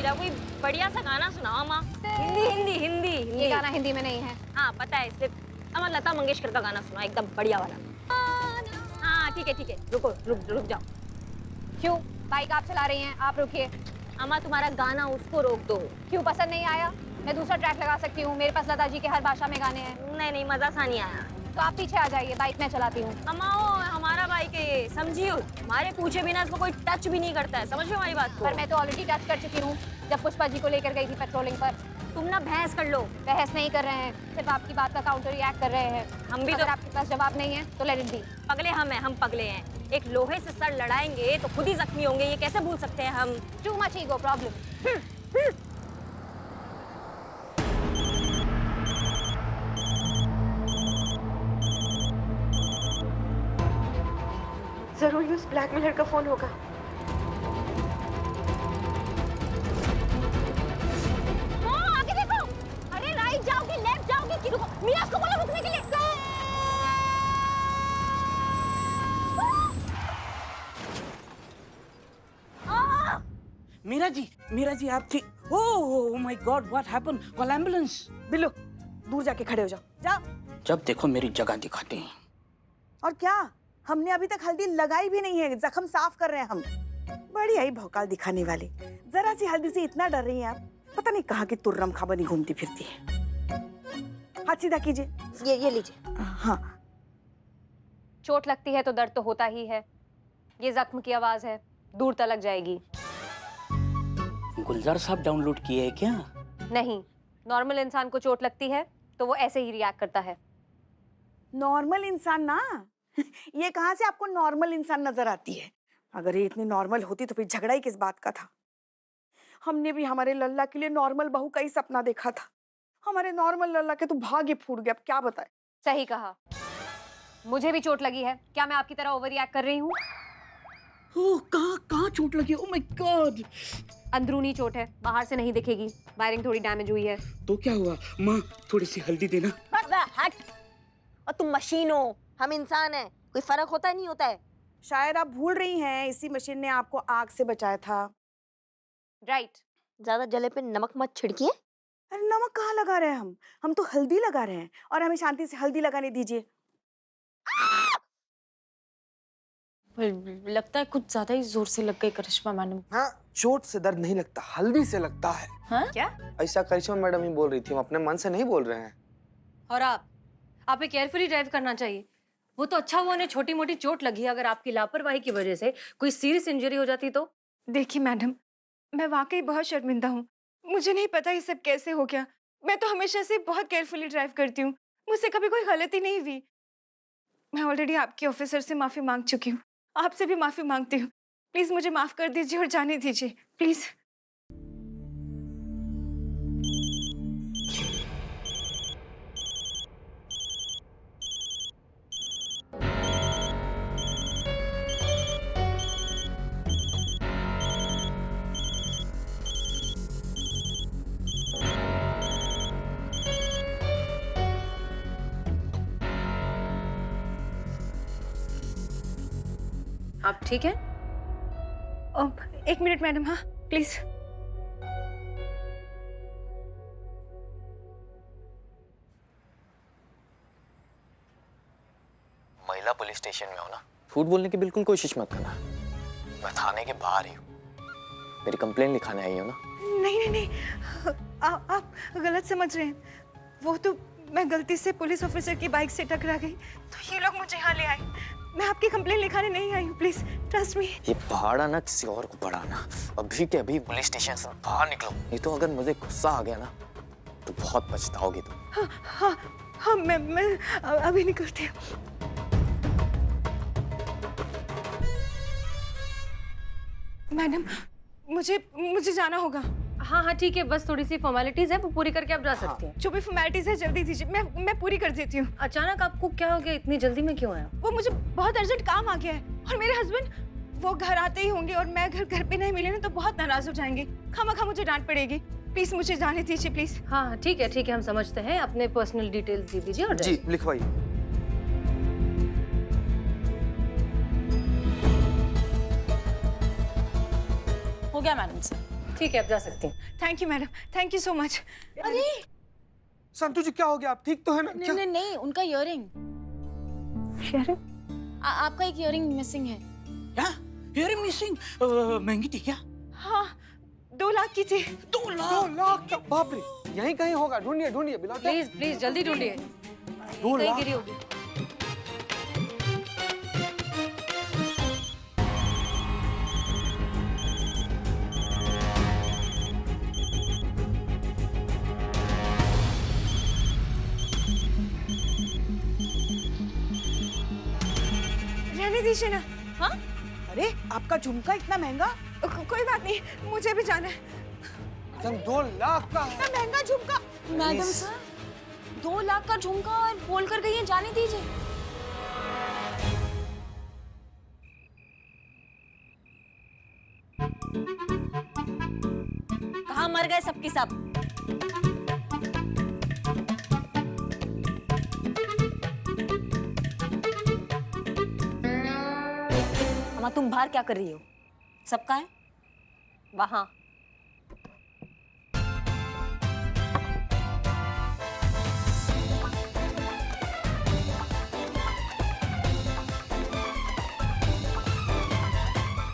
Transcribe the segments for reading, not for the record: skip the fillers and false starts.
पूजा, कोई बढ़िया सा गाना सुनाओ अम्मा। हिंदी हिंदी हिंदी ये हिंदी। गाना हिंदी में नहीं है। हाँ पता है, सिर्फ अम्मा लता मंगेशकर का गाना सुनाओ, एकदम बढ़िया वाला। हाँ ठीक है, रुको रुक जाओ। क्यों? बाइक आप चला रही हैं, आप रुकिए। अम्मा तुम्हारा गाना उसको रोक दो। क्यों पसंद नहीं आया? मैं दूसरा ट्रैक लगा सकती हूँ, मेरे पास लता जी के हर भाषा में गाने हैं। नहीं मजा सा नहीं आया। तो आप पीछे आ जाइए, बाइक मैं चलाती हूँ। अम्मा वो हमारा बाइक है ये, समझियो, हमारे पूछे बिना इसको कोई टच भी नहीं करता है, समझ लो हमारी बात को। पर मैं तो ऑलरेडी टच कर चुकी हूँ जब पुष्पा जी को लेकर गई थी पेट्रोलिंग पर। तुम ना बहस कर लो। बहस नहीं कर रहे हैं, सिर्फ आपकी बात का काउंटर रिएक्ट कर रहे हैं। हम भी अगर तो आपके पास जवाब नहीं है तो लेट इट बी। पगले हम पगले हैं। एक लोहे से सर लड़ाएंगे तो खुद ही जख्मी होंगे, ये कैसे भूल सकते हैं हम। Too much ego problem. जरूर ये उस ब्लैकमेलर का फोन होगा। आगे देखो। अरे राइट जाओगी, लेफ्ट जाओगी कि रुको? मीरा को बोलो रुकने के लिए। मीरा जी आप ठीक? Oh my God, what happened? Call ambulance. Billu दूर जाके खड़े हो जाओ। जब देखो मेरी जगह दिखाते हैं। और क्या, हमने अभी तक हल्दी लगाई भी नहीं है, जख्म साफ कर रहे हैं हम। बड़ी आई भौकाल दिखाने वाली, जरा सी हल्दी से इतना डर रही हैं आप। पता नहीं कहाँ की तुर्रम खा बनी घूमती फिरती है। हाथ सीधा कीजिए। ये लीजिए। हाँ चोट लगती है तो दर्द तो होता ही है। ये जख्म की आवाज है, दूर तलक जाएगी। गुलजार साहब डाउनलोड किए हैं क्या? नहीं, नॉर्मल इंसान को चोट लगती है तो वो ऐसे ही रिएक्ट करता है। नॉर्मल इंसान ना ये कहाँ से आपको नॉर्मल इंसान नजर आती है? अगर ये इतनी नॉर्मल होती तो फिर झगड़ा ही किस बात का था। हमने भी हमारे लल्ला के लिए नॉर्मल बहू का ही सपना देखा था। हमारे नॉर्मल लल्ला के तो भाग्य फूट गया, अब क्या बताएं। सही कहा, मुझे भी चोट लगी है। क्या मैं आपकी तरह ओवर रिएक्ट कर रही हूँ? ओह कहाँ चोट लगी? Oh my God. अंदरूनी चोट है, बाहर से नहीं दिखेगी। वायरिंग थोड़ी डैमेज हुई है। तो क्या हुआ? माँ थोड़ी सी हल्दी देना। हट। और तुम मशीन हो, हम इंसान हैं, कोई फर्क होता नहीं होता है। शायद आप भूल रही हैं, इसी मशीन ने आपको आग से बचाया था। राइट। ज्यादा जले पे नमक मत छिड़किए। अरे नमक कहाँ लगा रहे हैं हम तो हल्दी लगा रहे हैं, और हमें शांति से हल्दी लगाने दीजिए। लगता है कुछ ज्यादा ही जोर से लग गई करिश्मा मैडम। हाँ, चोट से दर्द नहीं लगता, हल्दी से लगता है। हाँ? क्या? ऐसा करिश्मा मैडम ही बोल रही थी, हम अपने मन से नहीं बोल रहे हैं। और आप केयरफुली ड्राइव करना चाहिए। वो तो अच्छा हुआ उन्हें छोटी मोटी चोट लगी, अगर आपकी लापरवाही की वजह से कोई सीरियस इंजरी हो जाती तो। देखिए मैडम, मैं वाकई बहुत शर्मिंदा हूँ। मुझे नहीं पता ये सब कैसे हो गया। मैं तो हमेशा से बहुत केयरफुली ड्राइव करती हूँ, मुझसे कभी कोई गलती नहीं हुई। मैं ऑलरेडी आपके ऑफिसर से माफी मांग चुकी हूँ, आपसे भी माफी मांगती हूँ। प्लीज मुझे माफ कर दीजिए और जाने दीजिए, प्लीज। आप ठीक है? एक मिनट मैडम, हाँ प्लीज। महिला पुलिस स्टेशन में हो ना, झूठ बोलने की बिल्कुल कोशिश मत करना। मैं थाने के बाहर ही हूँ, मेरी कंप्लेन लिखाने आई हो ना। नहीं, आप गलत समझ रहे हैं। वो तो मैं गलती से पुलिस ऑफिसर की बाइक से टकरा गई, तो ये लोग मुझे यहाँ ले आए। मैं आपकी कंप्लेन लिखाने नहीं आई हूँ, प्लीज ट्रस्ट मी। ये पहाड़ा ना किसी और को बढ़ाना। अभी के अभी पुलिस स्टेशन से बाहर निकलो, नहीं तो अगर मुझे गुस्सा आ गया ना तो बहुत पछताओगे तुम। हाँ मैं अभी निकलती हूँ। मैडम मुझे जाना होगा। हाँ ठीक है, बस थोड़ी सी फॉर्मेलिटीज है, वो पूरी करके आप जा सकती हैं। जो भी फॉर्मेलिटीज है जल्दी दीजिए, मैं पूरी कर देती हूँ। अचानक आपको क्या हो गया? इतनी जल्दी में क्यों आया? वो मुझे बहुत अर्जेंट काम आ गया है, और मेरे हस्बैंड वो घर आते ही होंगे, और मैं घर पे नहीं मिले ना तो बहुत नाराज हो जाएंगे। खामखा मुझे डांट पड़ेगी। प्लीज मुझे जाने दीजिए, प्लीज। हाँ ठीक है, हम समझते हैं। अपने पर्सनल डिटेल्स दे दीजिए और जी लिखवाइए। हो गया मैडम से। ठीक है, अब जा सकती हैं। Thank you madam, thank you so much. अरे संतु जी क्या हो गया? आप ठीक तो है ना? नहीं नहीं नहीं, उनका इयररिंग। आपका एक इयररिंग मिसिंग है। क्या? Earring missing? महंगी थी क्या? हाँ, 2 लाख की थी। 2 लाख? 2 लाख का? बाप रे, यहीं कहीं होगा। ढूंढिए ढूंढिए बिलावट। प्लीज प्लीज जल्दी ढूंढिए। 2 कहीं लाख? गिरी होगी। रहने दीजिए ना। हाँ? अरे आपका झुमका इतना महंगा? कोई बात नहीं, मुझे भी जाना है। मैडम 2 लाख का है। इतना महंगा झुमका? मैडम सर, 2 लाख का झुमका और बोल कर गई है, जाने दीजिए। कहाँ मर गए सबकी सब? अम्मा तुम बाहर क्या कर रही हो? सबका है? वहाँ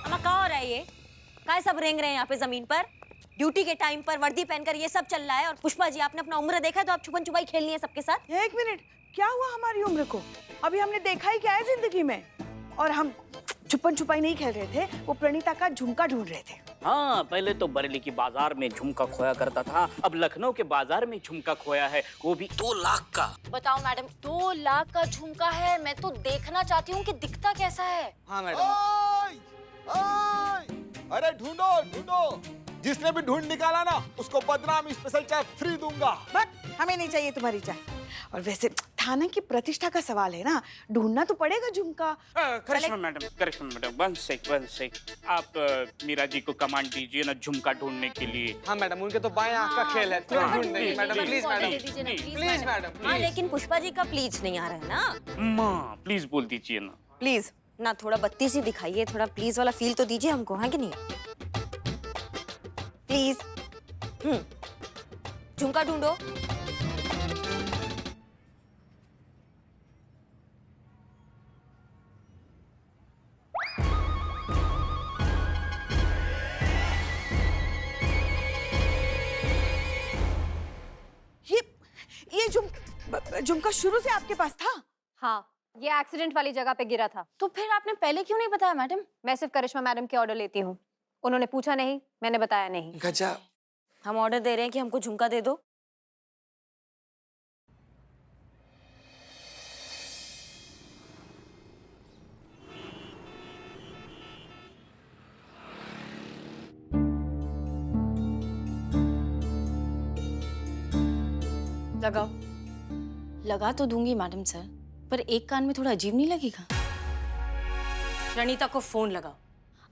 अम्मा क्या हो रहा है ये? काय सब रेंग रहे हैं यहाँ पे जमीन पर? ड्यूटी के टाइम पर वर्दी पहनकर ये सब चल रहा है और पुष्पा जी आपने अपना उम्र देखा है तो आप छुपन छुपाई खेलनी है सबके साथ? एक मिनट, क्या हुआ हमारी उम्र को? अभी हमने देखा ही क्या है जिंदगी में? और हम छुपन छुपाई नहीं खेल रहे थे, वो प्रणीता का झुमका ढूंढ रहे थे। हाँ, पहले तो बरेली की बाजार में झुमका खोया करता था, अब लखनऊ के बाजार में झुमका खोया है, वो भी 2 लाख का। बताओ मैडम, 2 लाख का झुमका है। मैं तो देखना चाहती हूँ कि दिखता कैसा है। हाँ मैडम। ओए! ओए! अरे ढूंढो ढूंढो, जिसने भी ढूंढ निकाला ना उसको बदनाम स्पेशल चाय फ्री दूंगा। बट हमें नहीं चाहिए तुम्हारी चाय। और वैसे थाना की प्रतिष्ठा का सवाल है ना, ढूंढना तो पड़ेगा झुमका। करिश्मा मैडम, वन सेक। आप मीरा जी को कमांड दीजिए ना झुमका ढूंढने के लिए। हाँ मैडम, उनके तो बाएं आंख का खेल है, तुरंत ढूंढ देंगे madam. Please, please they madam, दीजिए ना, प्लीज मैडम। हाँ लेकिन पुष्पा जी का प्लीज नहीं आ रहा है ना। माँ प्लीज बोल दीजिए ना। प्लीज ना, थोड़ा बत्ती सी दिखाइए, थोड़ा प्लीज वाला फील तो दीजिए हमको, है कि नहीं? प्लीज। झुमका ढूंढो। ये झुमका शुरू से आपके पास था? हाँ, ये एक्सीडेंट वाली जगह पे गिरा था। तो फिर आपने पहले क्यों नहीं बताया मैडम? मैं सिर्फ करिश्मा मैडम के ऑर्डर लेती हूँ। उन्होंने पूछा नहीं, मैंने बताया नहीं। गजब। हम ऑर्डर दे रहे हैं कि हमको झुमका दे दो। लगाओ। लगा तो दूंगी मैडम सर, पर एक कान में थोड़ा अजीब नहीं लगेगा? प्रणीता को फोन लगाओ।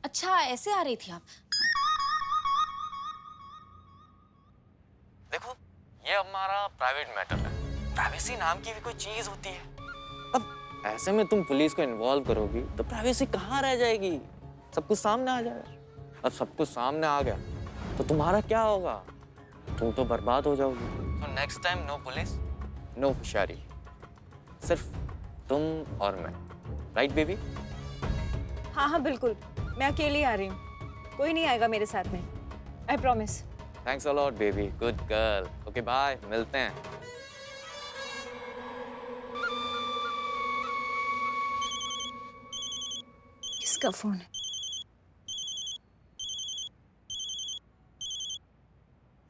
अच्छा, ऐसे आ रही थी आप? देखो, ये हमारा प्राइवेट मैटर है। प्राइवेसी नाम की भी कोई चीज होती है। अब ऐसे में तुम पुलिस को इन्वॉल्व करोगी तो प्राइवेसी कहाँ रह जाएगी? सब कुछ सामने आ जाएगा। अब सब कुछ सामने आ गया तो तुम्हारा क्या होगा? तुम तो बर्बाद हो जाओगी। तो next time no police, no होशियारी, सिर्फ तुम और मैं। Right baby? हाँ हाँ बिल्कुल, मैं अकेली आ रही हूँ, कोई नहीं आएगा मेरे साथ में, I promise. Thanks a lot baby, good girl. Okay bye, मिलते हैं। किसका फोन है?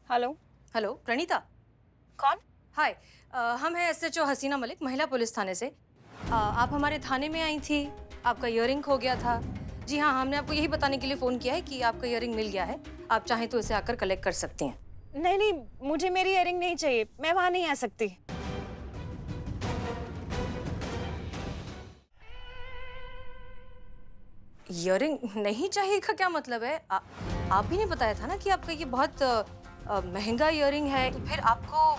हेलो। हेलो प्रणीता। कौन? हाय, हम हैं SHO हसीना मलिक, महिला पुलिस थाने से। आप हमारे थाने में आई थी, आपका इयररिंग खो गया था। जी हाँ, हमने आपको यही बताने के लिए फ़ोन किया है कि आपका इयररिंग मिल गया है। आप चाहें तो इसे आकर कलेक्ट कर सकती हैं। नहीं नहीं, मुझे मेरी इयररिंग नहीं चाहिए, मैं वहाँ नहीं आ सकती। इयररिंग नहीं चाहिए का क्या मतलब है? आप ही ने बताया था ना कि आपका ये बहुत महंगा इयररिंग है, तो फिर आपको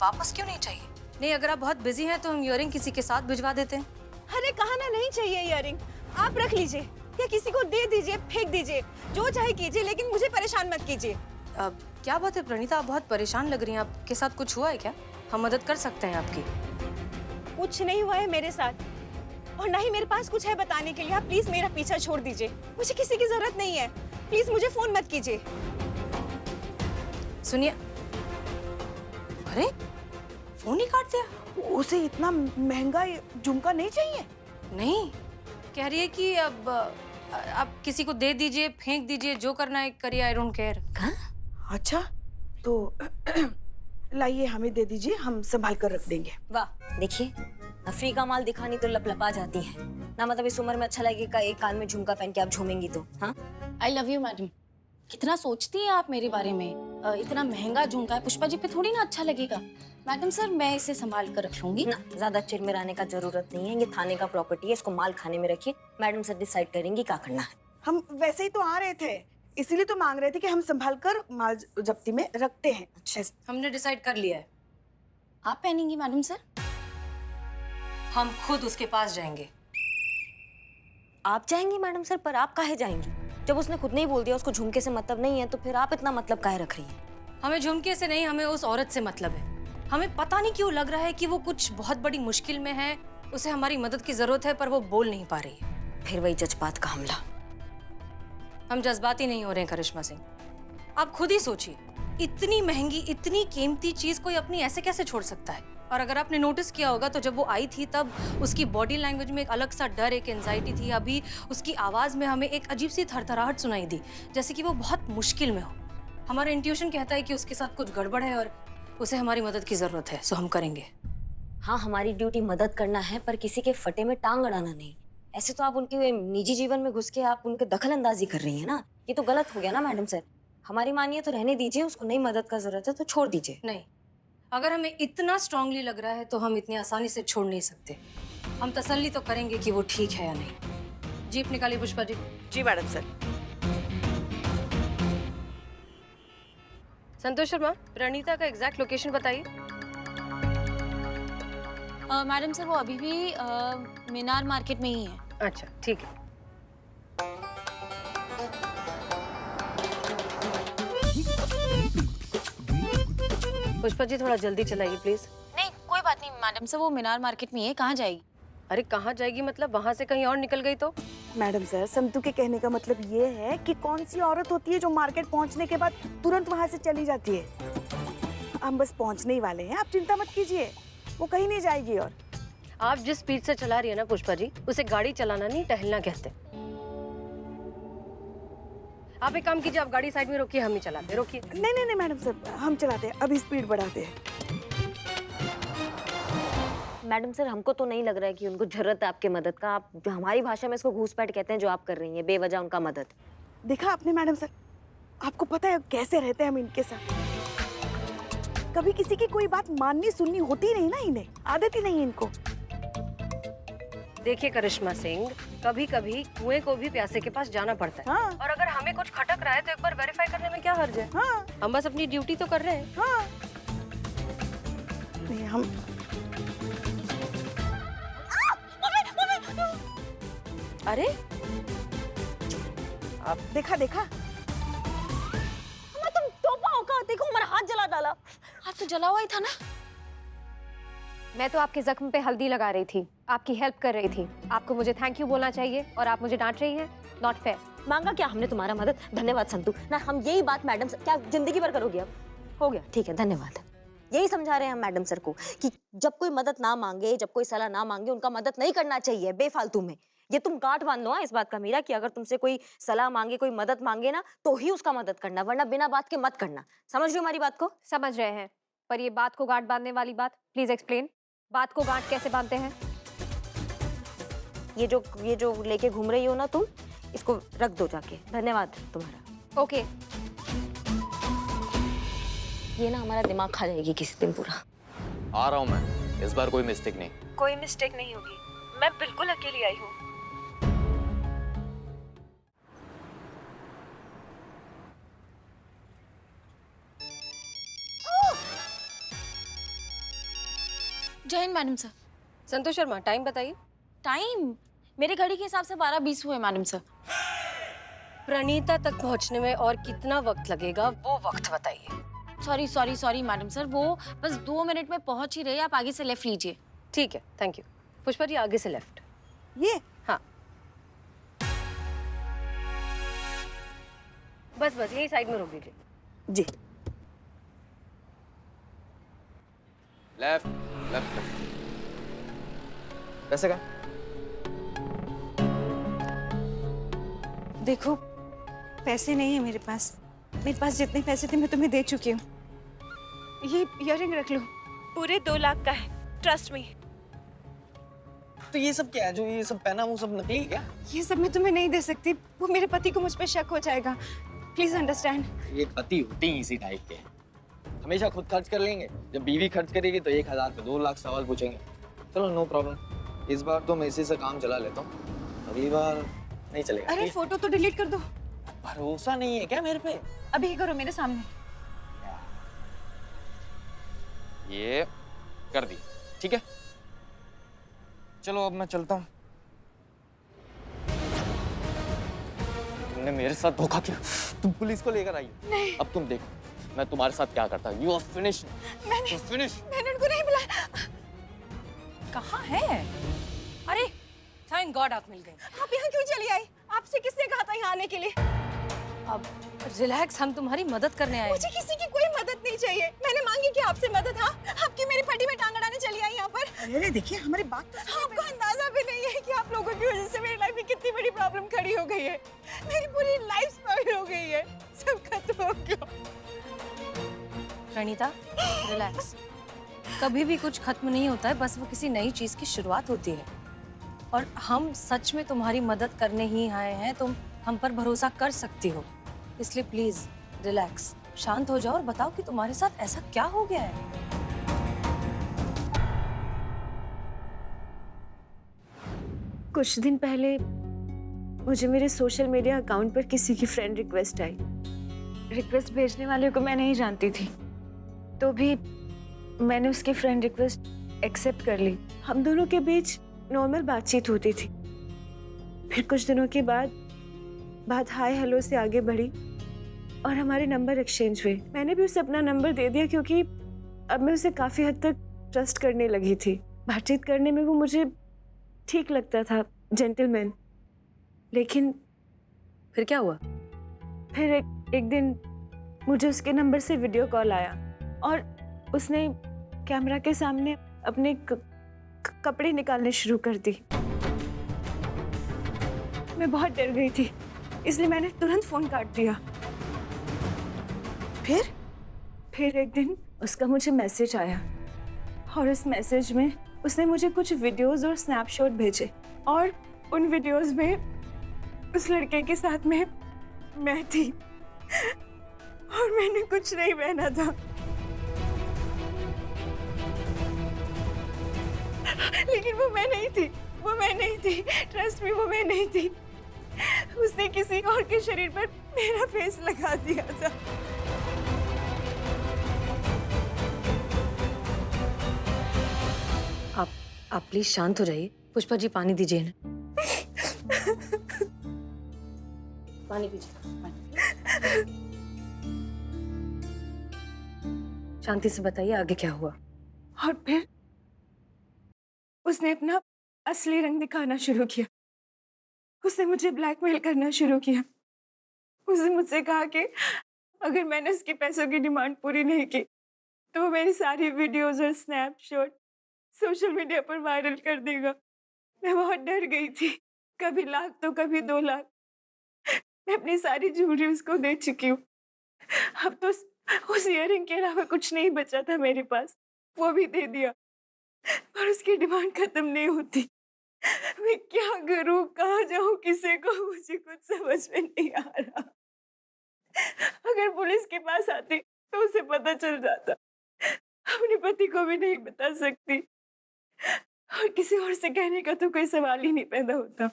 वापस क्यों नहीं चाहिए? नहीं, अगर आप बहुत बिजी हैं तो हम इयररिंग किसी के साथ भिजवा देते हैं। अरे कहा ना नहीं चाहिए इयररिंग, आप रख लीजिए। या किसी को दे दीजिए, फेंक दीजिए, जो चाहे कीजिए, लेकिन मुझे परेशान मत कीजिए। क्या बात है प्रणीता, आप बहुत परेशान लग रही हैं। आपके साथ कुछ हुआ है क्या? हम मदद कर सकते हैं आपकी। कुछ नहीं हुआ है मेरे साथ, और ना ही मेरे पास कुछ है बताने के लिए। आप प्लीज मेरा पीछा छोड़ दीजिए, मुझे किसी की जरूरत नहीं है। प्लीज मुझे फोन मत कीजिए। सुनिए, अरे फोन ही काट दिया। उसे इतना महंगा झुमका नहीं चाहिए। नहीं, कह रही है कि अब आप किसी को दे दीजिए, फेंक दीजिए, जो करना है करिए, आई डोंट केयर। अच्छा तो लाइए, हमें दे दीजिए, हम संभाल कर रख देंगे। वाह, देखिए नफरी का माल दिखानी तो लपलपा जाती है ना। मतलब इस उम्र में अच्छा लगेगा एक कान में झुमका पहन के आप झूमेंगी तो। हाँ, आई लव यू मैडम। कितना सोचती हैं आप मेरे बारे में। इतना महंगा झुमका है, पुष्पा जी पे थोड़ी ना अच्छा लगेगा। मैडम सर, मैं इसे संभाल कर रख लूंगी। ना ज्यादा चिरमिराने का जरूरत नहीं है, ये थाने का प्रॉपर्टी है, इसको माल खाने में रखिए। मैडम सर डिसाइड करेंगी क्या करना है। हम वैसे ही तो आ रहे थे, इसीलिए तो मांग रहे थे कि हम संभाल कर माल जब्ती में रखते हैं। अच्छा, हमने डिसाइड कर लिया है, आप पहनेंगी मैडम सर? हम खुद उसके पास जाएंगे। आप जाएंगी मैडम सर? पर आप काहे जाएंगी? जब उसने खुद नहीं बोल दिया उसको झुमके से मतलब नहीं है, तो फिर आप इतना मतलब काहे रख रही हैं? हमें झुमके से नहीं, हमें उस औरत से मतलब है। हमें पता नहीं क्यों लग रहा है कि वो कुछ बहुत बड़ी मुश्किल में है, उसे हमारी मदद की जरूरत है, पर वो बोल नहीं पा रही है। फिर वही जज्बात का हमला। हम जज्बाती नहीं हो रहे हैं करिश्मा सिंह, आप खुद ही सोचिए, इतनी महंगी, इतनी कीमती चीज कोई अपनी ऐसे कैसे छोड़ सकता है? और अगर आपने नोटिस किया होगा तो जब वो आई थी तब उसकी बॉडी लैंग्वेज में एक अलग सा डर, एक एंजाइटी थी। अभी उसकी आवाज में हमें एक अजीब सी थरथराहट सुनाई दी, जैसे कि वो बहुत मुश्किल में हो। हमारा इंट्यूशन कहता है कि उसके साथ कुछ गड़बड़ है और उसे हमारी मदद की जरूरत है, सो हम करेंगे। हाँ, हमारी ड्यूटी मदद करना है, पर किसी के फटे में टांग अड़ाना नहीं। ऐसे तो आप उनके निजी जीवन में घुस के आप उनके दखल अंदाजी कर रही है ना। ये तो गलत हो गया ना मैडम सर। हमारी मानिए तो रहने दीजिए, उसको नहीं मदद का जरूरत है तो छोड़ दीजिए। नहीं, अगर हमें इतना स्ट्रांगली लग रहा है तो हम इतनी आसानी से छोड़ नहीं सकते। हम तसल्ली तो करेंगे कि वो ठीक है या नहीं। जीप निकालिए पुष्पा जी। जी मैडम सर। संतोष शर्मा, प्रणीता का एग्जैक्ट लोकेशन बताइए। मैडम सर, वो अभी भी मीनार मार्केट में ही है। अच्छा, ठीक है। पुष्पा जी थोड़ा जल्दी चलाइए प्लीज। नहीं, कोई बात नहीं मैडम सर, वो मीनार मार्केट में ही है। कहाँ जाएगी? अरे कहाँ जाएगी मतलब, वहां से कहीं और निकल गई तो? मैडम सर, संतू के कहने का मतलब ये है कि कौन सी औरत होती है जो मार्केट पहुंचने के बाद तुरंत वहां से चली जाती है। हम बस पहुंचने ही वाले हैं, आप चिंता मत कीजिए, वो कहीं नहीं जाएगी। और आप जिस स्पीड से चला रही है ना पुष्पा जी, उसे गाड़ी चलाना नहीं, टहलना कहते। आप एक काम कीजिए, आप गाड़ी साइड में रोकिए, हम ही चलाते। रोकिए। नहीं नहीं नहीं मैडम सर, हम चलाते हैं, अभी स्पीड बढ़ाते हैं। मैडम सर, हमको तो नहीं लग रहा है कि उनको जरूरत है आपके मदद का। आप जो हमारी भाषा में इसको घूसपैठ कहते हैं, जो आप कर रही हैं बेवजह उनका मदद। देखा आपने मैडम सर, आपको पता है कैसे रहते हैं हम इनके साथ। कभी किसी की कोई बात माननी सुननी होती नहीं ना, इन्हें आदत ही नहीं है इनको। देखिए करिश्मा सिंह, कभी कभी कुएं को भी प्यासे के पास जाना पड़ता है। हाँ। और अगर हमें कुछ खटक रहा है तो एक बार वेरीफाई करने में क्या हर्ज है? हाँ। हम बस अपनी ड्यूटी तो कर रहे हैं। हाँ। नहीं, हम अरे आप देखा देखा, तुम टोपा होगा, देखो हमारा हाथ जला डाला। हाथ तो जला हुआ ही था ना। मैं तो आपके जख्म पे हल्दी लगा रही थी, आपकी हेल्प कर रही थी। आपको मुझे थैंक यू बोलना चाहिए और आप मुझे डांट रही हैं। Not fair. मांगा क्या हमने तुम्हारा मदद? धन्यवाद संतू ना, हम यही बात मैडम सर क्या जिंदगी भर करोगी? अब हो गया, ठीक है, धन्यवाद। यही समझा रहे हैं हम मैडम सर को कि जब कोई मदद ना मांगे, जब कोई सलाह ना मांगे, उनका मदद नहीं करना चाहिए बेफालतू में। ये तुम गांठ बांध लो इस बात का मीरा, कि अगर तुमसे कोई सलाह मांगे, कोई मदद मांगे ना, तो ही उसका मदद करना, वरना बिना बात के मत करना। समझ रही हो हमारी बात को? समझ रहे हैं, पर ये बात को गांठ बांधने वाली बात, प्लीज एक्सप्लेन। बात को गांठ कैसे बांधते हैं? ये जो लेके घूम रही हो ना तुम, इसको रख दो जाके। धन्यवाद तुम्हारा। ओके। ये ना हमारा दिमाग खा जाएगी किसी दिन पूरा। आ रहा हूँ मैं, इस बार कोई मिस्टेक नहीं। कोई मिस्टेक नहीं होगी, मैं बिल्कुल अकेली आई हूँ। जय Hind madam sir. Santosh Sharma, time बताइए। टाइम मेरे घड़ी के हिसाब से 12:20 हुए मैडम सर। प्रणीता तक पहुंचने में और कितना वक्त लगेगा वो वक्त बताइए। सॉरी मैडम सर, वो बस 2 मिनट में पहुंच ही रही है, आप आगे से लेफ्ट लीजिए। ठीक है, थैंक यू। पुष्पा जी आगे से लेफ्ट। ये हाँ, बस यही साइड में रोक दीजिए। जी। Left left. पैसे का देखो, पैसे नहीं है मेरे पास जितने पैसे थे मैं तुम्हें दे चुकी हूँ। ये इयररिंग रख लो, पूरे 2 लाख का है, ट्रस्ट मी। तो ये सब क्या है जो ये सब पहना वो सब नकली है क्या? ये सब मैं तुम्हें नहीं दे सकती, वो मेरे पति को मुझ पे शक हो जाएगा। Please understand. ये पति होते ही इसी टाइप के हैं। हमेशा खुद खर्च कर लेंगे, जब बीवी खर्च करेगी तो 1000 पे 2 लाख सवाल पूछेंगे। चलो नो प्रॉब्लम, इस बार तो मैं इसी से काम चला लेता हूँ, अगली बार नहीं चलेगा। अरे फोटो तो डिलीट कर दो। भरोसा नहीं है क्या मेरे पे? अभी ही करो मेरे सामने। ये कर दी, ठीक है। चलो अब मैं चलता हूँ। तुमने मेरे साथ धोखा किया, तुम पुलिस को लेकर आई। नहीं। अब तुम देखो मैं तुम्हारे साथ क्या करता हूँ। You are finish. मैंने उनको नहीं बुलाया। कहाँ है? अरे थैंक गॉड आप मिल गए। आप यहाँ क्यों चली आई? आपसे किसने कहा था यहाँ आने के लिए? अब रिलैक्स, हम तुम्हारी मदद करने आए। मुझे किसी की कोई मदद नहीं चाहिए। मैंने मांगी कि आपसे मदद। हाँ, आपकी मेरी फटी में टांग अड़ाने चली आई यहाँ पर। अरे देखिए हमारी बात तो सुनिए। आपको अंदाजा भी नहीं है कि आप लोगों की वजह से मेरी लाइफ में कितनी बड़ी प्रॉब्लम खड़ी हो गई है। मेरी पूरी लाइफ स्पॉइल हो गई है, सब खत्म हो गया। प्रणीता रिलैक्स, कभी भी कुछ खत्म नहीं होता है, बस वो किसी नई चीज की शुरुआत होती है। और हम सच में तुम्हारी मदद करने ही आए हैं, तुम हम पर भरोसा कर सकती हो, इसलिए प्लीज रिलैक्स, शांत हो जाओ और बताओ कि तुम्हारे साथ ऐसा क्या हो गया है। कुछ दिन पहले मुझे मेरे सोशल मीडिया अकाउंट पर किसी की फ्रेंड रिक्वेस्ट आई। रिक्वेस्ट भेजने वाले को मैं नहीं जानती थी, तो भी मैंने उसकी फ्रेंड रिक्वेस्ट एक्सेप्ट कर ली। हम दोनों के बीच नॉर्मल बातचीत होती थी। फिर कुछ दिनों के बाद बात हाय हेलो से आगे बढ़ी और हमारे नंबर एक्सचेंज हुए। मैंने भी उसे अपना नंबर दे दिया क्योंकि अब मैं उसे काफ़ी हद तक ट्रस्ट करने लगी थी। बातचीत करने में वो मुझे ठीक लगता था, जेंटलमैन। लेकिन फिर क्या हुआ? फिर एक दिन मुझे उसके नंबर से वीडियो कॉल आया और उसने कैमरा के सामने अपने कपड़े निकालने शुरू कर दी। मैं बहुत डर गई थी, इसलिए मैंने तुरंत फोन काट दिया। फिर एक दिन उसका मुझे मैसेज आया और उस मैसेज में उसने मुझे कुछ वीडियोस और स्नैपशॉट भेजे और उन वीडियोस में उस लड़के के साथ में मैं थी और मैंने कुछ नहीं पहना था। लेकिन वो मैं नहीं थी, ट्रस्ट मी, वो मैं नहीं थी। उसने किसी और के शरीर पर मेरा फेस लगा दिया था। आप प्लीज शांत हो जाइए। पुष्पा जी पानी दीजिए ना। पानी पीजिए। शांति से बताइए आगे क्या हुआ। और फिर उसने अपना असली रंग दिखाना शुरू किया। उसने मुझे ब्लैकमेल करना शुरू किया। उसने मुझसे कहा कि अगर मैंने उसके पैसों की डिमांड पूरी नहीं की तो वो मेरी सारी वीडियोस और स्नैपशॉट सोशल मीडिया पर वायरल कर देगा। मैं बहुत डर गई थी, कभी लाख तो कभी 2 लाख। मैं अपनी सारी ज्वेलरी उसको दे चुकी हूँ। अब तो उस इयररिंग के अलावा कुछ नहीं बचा था मेरे पास, वो भी दे दिया। पर उसकी डिमांड खत्म नहीं होती। मैं क्या करूं, कहाँ जाऊं, किसे को, मुझे कुछ समझ में नहीं आ रहा। अगर पुलिस के पास आती तो उसे पता चल जाता। अपने पति को भी नहीं बता सकती और किसी और से कहने का तो कोई सवाल ही नहीं पैदा होता।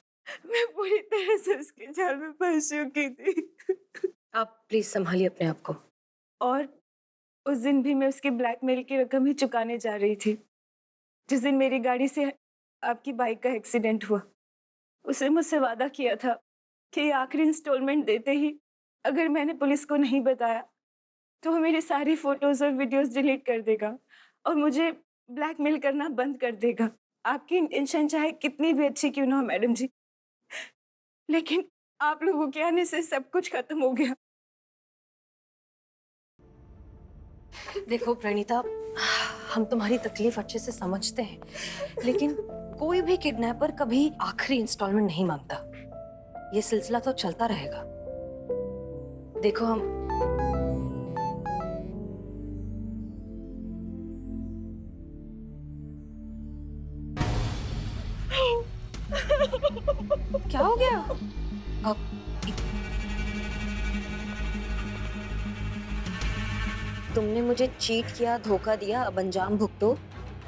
मैं पूरी तरह से उसके जाल में फंस चुकी थी। आप प्लीज संभालिए अपने आप को। और उस दिन भी मैं उसके ब्लैकमेल की रकम ही चुकाने जा रही थी। जिस दिन मेरी गाड़ी से आपकी बाइक का एक्सीडेंट हुआ, उसने मुझसे वादा किया था कि आखिरी इंस्टॉलमेंट देते ही अगर मैंने पुलिस को नहीं बताया तो वो मेरी सारी फोटोज और वीडियोस डिलीट कर देगा और मुझे ब्लैकमेल करना बंद कर देगा। आपकी इंटेंशन चाहे कितनी भी अच्छी क्यों ना हो मैडम जी, लेकिन आप लोगों के आने से सब कुछ खत्म हो गया। देखो प्रणीता, हम तुम्हारी तकलीफ अच्छे से समझते हैं, लेकिन कोई भी किडनैपर कभी आखिरी इंस्टॉलमेंट नहीं मांगता। ये सिलसिला तो चलता रहेगा। देखो हम क्या हो गया? अब तुमने मुझे चीट किया, धोखा दिया, अब अंजाम भुगतो।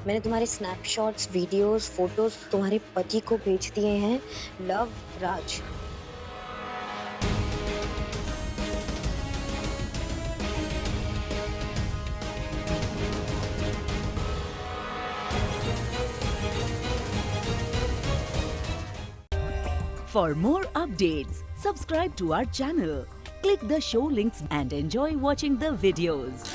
मैंने तुम्हारे स्नैपशॉट्स, वीडियोस, फोटोज तुम्हारे पति को भेज दिए हैं। Love, Raj. For more updates, subscribe to our channel, click the show links and enjoy watching the videos.